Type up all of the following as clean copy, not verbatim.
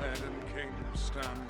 Head and king stand alone.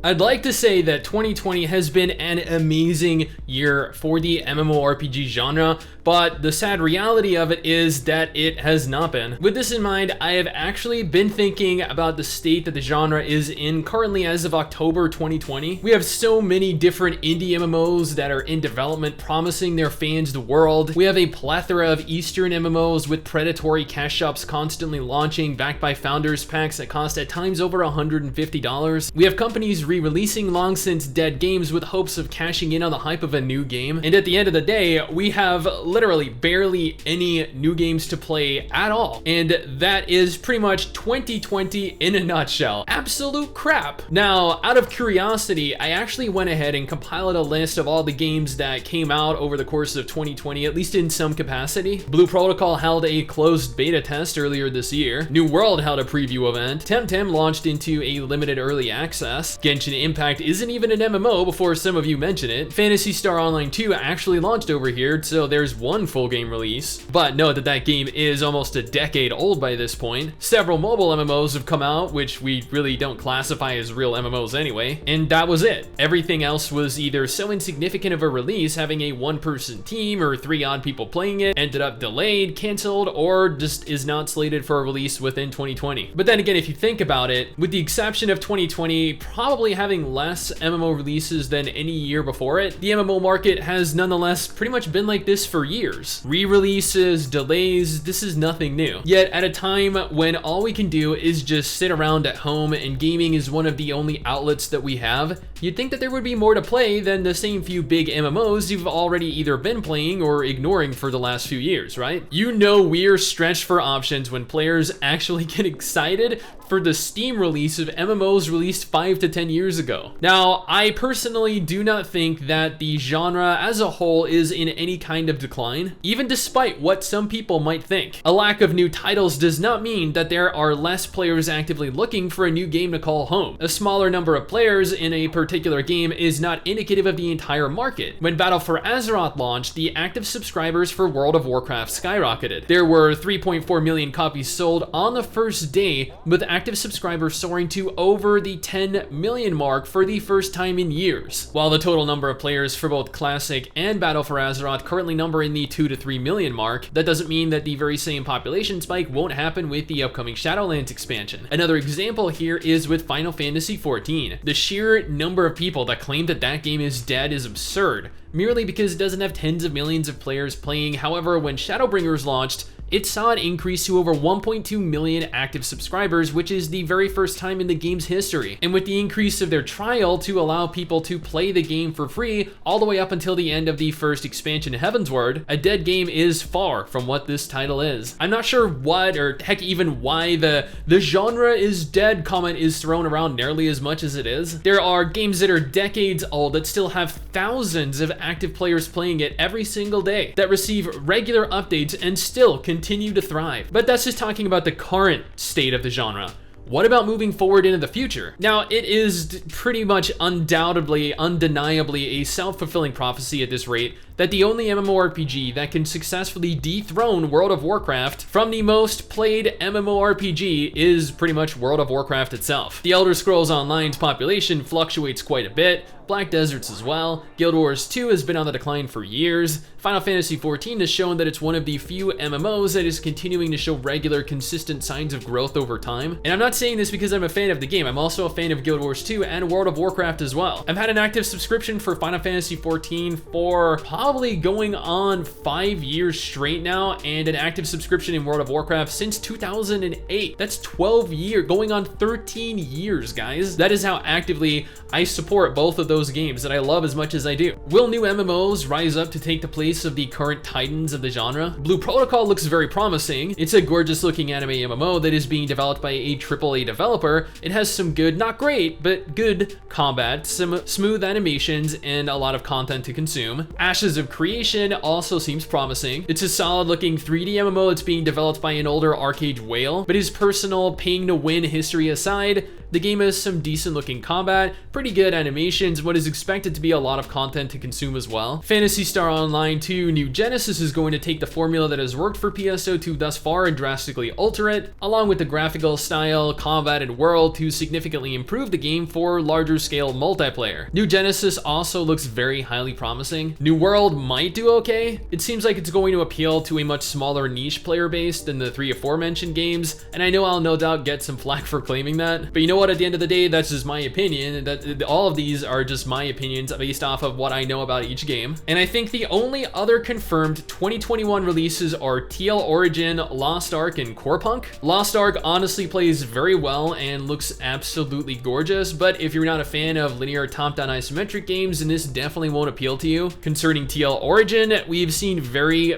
I'd like to say that 2020 has been an amazing year for the MMORPG genre, but the sad reality of it is that it has not been. With this in mind, I have actually been thinking about the state that the genre is in currently as of October 2020. We have so many different indie MMOs that are in development promising their fans the world. We have a plethora of Eastern MMOs with predatory cash shops constantly launching, backed by founders packs that cost at times over $150. We have companies re-releasing long since dead games with hopes of cashing in on the hype of a new game. And at the end of the day, we have literally barely any new games to play at all. And that is pretty much 2020 in a nutshell. Absolute crap. Now, out of curiosity, I actually went ahead and compiled a list of all the games that came out over the course of 2020, at least in some capacity. Blue Protocol held a closed beta test earlier this year. New World held a preview event. Temtem launched into a limited early access. Genshin Impact isn't even an MMO before some of you mention it. Phantasy Star Online 2 actually launched over here, so there's one full game release. But note that that game is almost a decade old by this point. Several mobile MMOs have come out, which we really don't classify as real MMOs anyway, and that was it. Everything else was either so insignificant of a release, having a one-person team or 3 odd people playing it, ended up delayed, canceled, or just is not slated for a release within 2020. But then again, if you think about it, with the exception of 2020 probably having less MMO releases than any year before it, the MMO market has nonetheless pretty much been like this for years. Re-releases, delays, this is nothing new. Yet at a time when all we can do is just sit around at home and gaming is one of the only outlets that we have, you'd think that there would be more to play than the same few big MMOs you've already either been playing or ignoring for the last few years, right? You know we're stretched for options when players actually get excited for the Steam release of MMOs released 5 to 10 years ago. Now, I personally do not think that the genre as a whole is in any kind of decline, even despite what some people might think. A lack of new titles does not mean that there are less players actively looking for a new game to call home. A smaller number of players in a particular game is not indicative of the entire market. When Battle for Azeroth launched, the active subscribers for World of Warcraft skyrocketed. There were 3.4 million copies sold on the first day, with active subscribers soaring to over the 10 million mark for the first time in years. While the total number of players for both Classic and Battle for Azeroth currently number in the 2 to 3 million mark, that doesn't mean that the very same population spike won't happen with the upcoming Shadowlands expansion. Another example here is with Final Fantasy XIV. The sheer number of people that claim that that game is dead is absurd, merely because it doesn't have tens of millions of players playing. However, when Shadowbringers launched, it saw an increase to over 1.2 million active subscribers, which is the very first time in the game's history. And with the increase of their trial to allow people to play the game for free all the way up until the end of the first expansion, Heavensward, a dead game is far from what this title is. I'm not sure what, or heck even why the genre is dead comment is thrown around nearly as much as it is. There are games that are decades old that still have thousands of active players playing it every single day, that receive regular updates and still continue to thrive. But that's just talking about the current state of the genre. What about moving forward into the future? Now, it is pretty much undoubtedly, undeniably a self-fulfilling prophecy at this rate that the only MMORPG that can successfully dethrone World of Warcraft from the most played MMORPG is pretty much World of Warcraft itself. The Elder Scrolls Online's population fluctuates quite a bit, Black Desert's as well. Guild Wars 2 has been on the decline for years. Final Fantasy XIV has shown that it's one of the few MMOs that is continuing to show regular, consistent signs of growth over time. And I'm not saying this because I'm a fan of the game, I'm also a fan of Guild Wars 2 and World of Warcraft as well. I've had an active subscription for Final Fantasy XIV for probably going on 5 years straight now, and an active subscription in World of Warcraft since 2008. That's 12 years, going on 13 years, guys. That is how actively I support both of those games that I love as much as I do. Will new MMOs rise up to take the place of the current titans of the genre? Blue Protocol looks very promising. It's a gorgeous looking anime MMO that is being developed by a AAA developer. It has some good, not great, but good combat, some smooth animations, and a lot of content to consume. Ashes of Creation also seems promising. It's a solid looking 3D MMO that's being developed by an older arcade whale, but his personal paying to win history aside, The game has some decent looking combat, pretty good animations, what is expected to be a lot of content to consume as well. Phantasy Star Online 2 New Genesis is going to take the formula that has worked for PSO2 thus far and drastically alter it, along with the graphical style, combat, and world to significantly improve the game for larger scale multiplayer. New Genesis also looks very highly promising. New World might do okay. It seems like it's going to appeal to a much smaller niche player base than the 3 aforementioned games, and I know I'll no doubt get some flack for claiming that, but you know what, at the end of the day, that's just my opinion. That all of these are just my opinions based off of what I know about each game. And I think the only other confirmed 2021 releases are TL Origin, Lost Ark, and Core Punk. Lost Ark honestly plays very well and looks absolutely gorgeous, but if you're not a fan of linear top-down isometric games, then this definitely won't appeal to you. Concerning TL Origin, we've seen very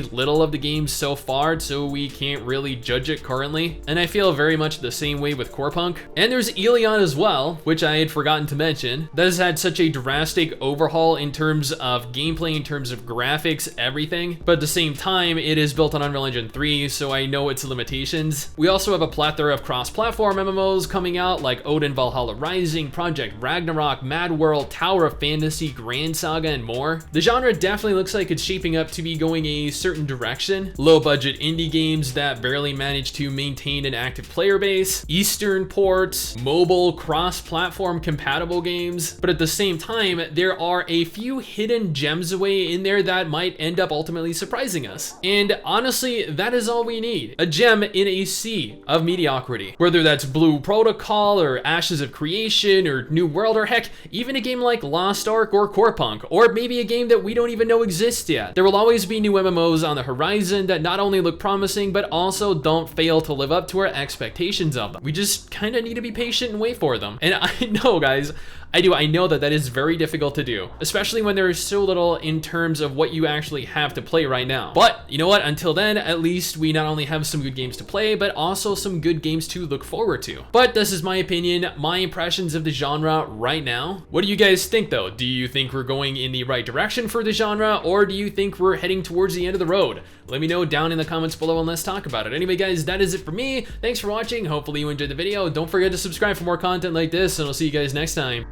little of the game so far, so we can't really judge it currently, and I feel very much the same way with Core Punk. And there's Elion as well, which I had forgotten to mention. That has had such a drastic overhaul in terms of gameplay, in terms of graphics, everything, but at the same time, it is built on Unreal Engine 3, so I know its limitations. We also have a plethora of cross-platform MMOs coming out, like Odin Valhalla Rising, Project Ragnarok, Mad World, Tower of Fantasy, Grand Saga, and more. The genre definitely looks like it's shaping up to be going a certain direction. Low-budget indie games that barely manage to maintain an active player base, Eastern ports, mobile cross-platform compatible games, but at the same time, there are a few hidden gems away in there that might end up ultimately surprising us. And honestly, that is all we need. A gem in a sea of mediocrity. Whether that's Blue Protocol or Ashes of Creation or New World, or heck, even a game like Lost Ark or Core Punk, or maybe a game that we don't even know exists yet. There will always be new MMOs on the horizon that not only look promising, but also don't fail to live up to our expectations of them. We just kind of need to be patient and wait for them. And I know, guys, I know that is very difficult to do, especially when there is so little in terms of what you actually have to play right now. But you know what? Until then, at least we not only have some good games to play, but also some good games to look forward to. But this is my opinion, my impressions of the genre right now. What do you guys think though? Do you think we're going in the right direction for the genre, or do you think we're heading towards the end of the road? Let me know down in the comments below and let's talk about it. Anyway, guys, that is it for me. Thanks for watching. Hopefully you enjoyed the video. Don't forget to subscribe for more content like this, and I'll see you guys next time.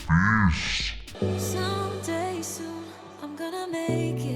Someday soon, I'm gonna make it.